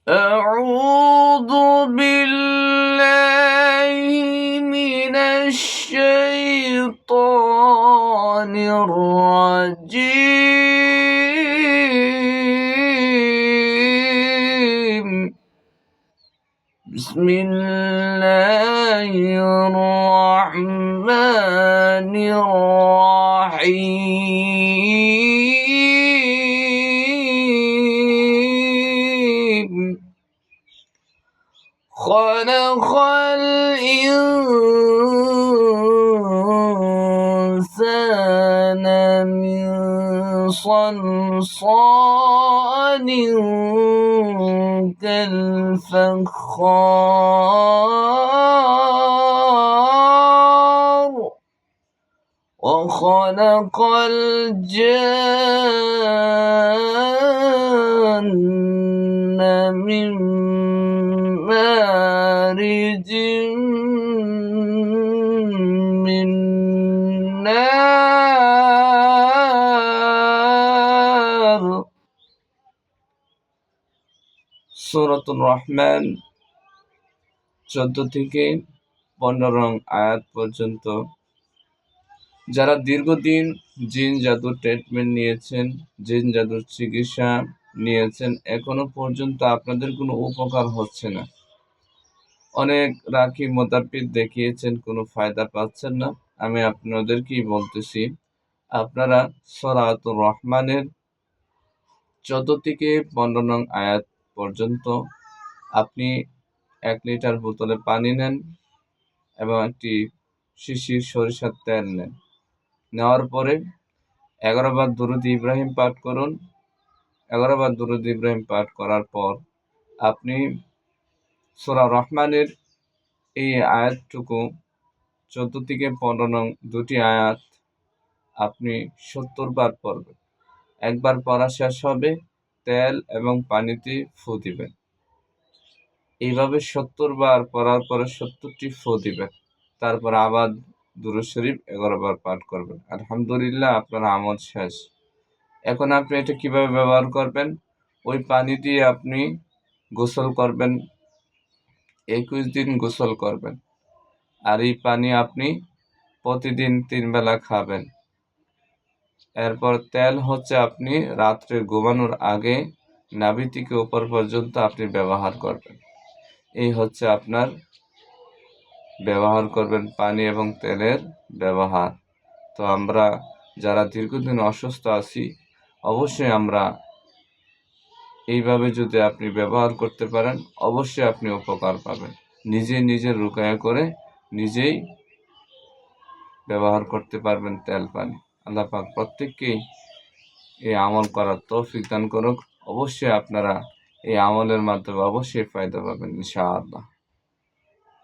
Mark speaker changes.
Speaker 1: أعوذ بالله من الشيطان الرجيم. بسم الله الرحمن الرحيم. خلق الإنسان من صلصال كالفخار وخلق الجن من مارج من نار। সূরাতুর রহমান 14 থেকে 15 আয়াত পর্যন্ত। যারা দীর্ঘদিন জিন জাদুর ট্রিটমেন্ট নিয়েছেন, জিন জাদুর চিকিৎসা নিয়েছেন, এখনো পর্যন্ত আপনাদের কোনো উপকার হচ্ছে না, অনেক রাখি মোতাবিক দেখিয়েছেন, কোনো ফায়দা পাচ্ছেন না, আমি আপনাদেরকেই বলতেছি, আপনারা সূরাতুর রহমানের 14 থেকে 15 নং আয়াত পর্যন্ত আপনি 1 লিটার বোতলে পানি নেন এবং একটি শিশির সরিষার তেল নেন। নেওয়ার পরে 11 বার দুরূদ ইব্রাহিম পাঠ করুন। 11 বার দুরূদ ইব্রাহিম পাঠ করার পর আপনি সূরা রহমানের এই আয়াতটুকু 14 থেকে 15 নং দুটি আয়াত আপনি 70 বার পড়বেন। একবার পড়া শেষ হবে, তেল এবং পানিতে ফু দিবেন। এইভাবে 70 বার পড়ার পরে 70টি ফু দিবেন। তারপর আবার দুরূদ শরীফ 11 বার পাঠ করবেন। আলহামদুলিল্লাহ, আপনার আমল শেষ। এখন আপনি এটা কিভাবে ব্যবহার করবেন? ওই পানি দিয়ে আপনি গোসল করবেন, 21 দিন গোসল করবেন। আর এই পানি আপনি প্রতিদিন 3 বেলা খাবেন। এরপর তেল হচ্ছে আপনি রাত্রে ঘুমানোর আগে নাভি থেকে উপর পর্যন্ত আপনি ব্যবহার করবেন। এই হচ্ছে আপনার ব্যবহার করবেন পানি এবং তেলের ব্যবহার। তো আমরা যারা দীর্ঘদিন অসুস্থ আছি, অবশ্যই আমরা এইভাবে যদি আপনি ব্যবহার করতে পারেন, অবশ্যই আপনি উপকার পাবেন। নিজের রুকায়া করে নিজেই ব্যবহার করতে পারবেন তেল পানি। আল্লাহ পাক প্রত্যেককেই এই আমল করার তৌফিক দান করুক। অবশ্যই আপনারা এই আমলের মাধ্যমে অবশ্যই ফায়দা পাবেন ইনশাআল্লাহ।